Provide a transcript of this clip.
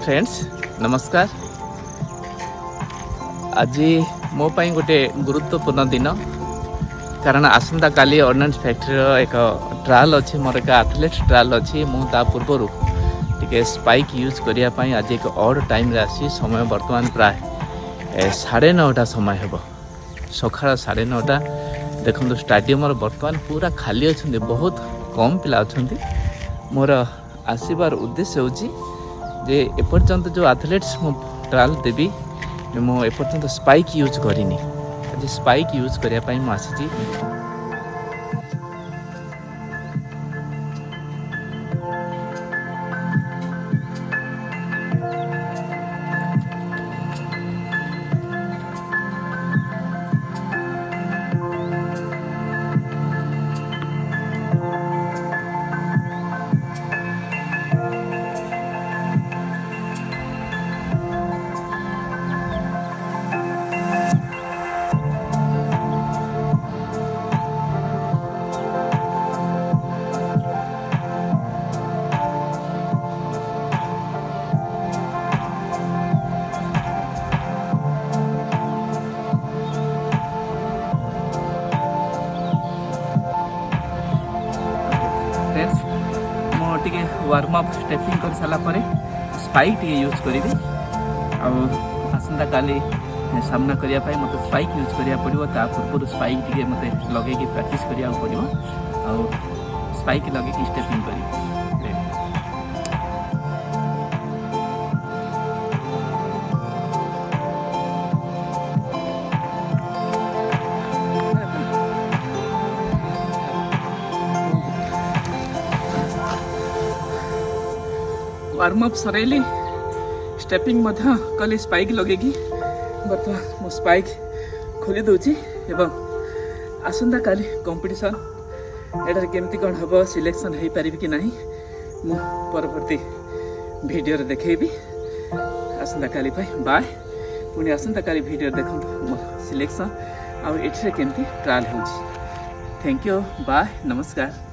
Friends नमस्कार। आज मो पाई गोटे गुरुत्वपूर्ण दिन कारण आसंता काली ऑर्डिनेंस फैक्ट्री एक ट्रायल अच्छी मोर एक एथलेट ट्रायल अच्छी मुझा पूर्वर टे स्पाइक यूज करने आज एक ऑड टाइम आसी समय बर्तमान प्राय 9:30 समय हे सका 9:30 देखो स्टाडियम बर्तमान पूरा खाली अच्छा बहुत कम पिला अच्छा मोर आसबार उद्देश्य होची जे एपर्यंत जो एथलेट्स मु ट्रायल देवी मु एपर्यंत स्पाइक यूज करिनी आज स्पाइक यूज करिया पई मु आसी टे वार्म अप स्टेपिंग कर सारा पर स्पाइक टे यूज करी आसंता काली सामना करने मत स्पाइक यूज करा पड़ो ता पूर्व स्पाइक टे मत लगे प्रैक्टिस करा पड़ो स्पाइक लगे स्टेपिंग करी वार्म अप सरैली स्टेपिंग कली स्पाइक लगे बर्तमान मो स्पाइक खोली दूची एवं आसंता काली कंपटीशन एटार केमती कौन हम सिलेक्शन हो पारि कि नहीं मु परवर्ती वीडियो देखी आसंता काली बाय पुणी आसंता काली वीडियो देखो मो सिलेक्शन आउ एठी केमती ट्रायल हो। थैंक यू बाय नमस्कार।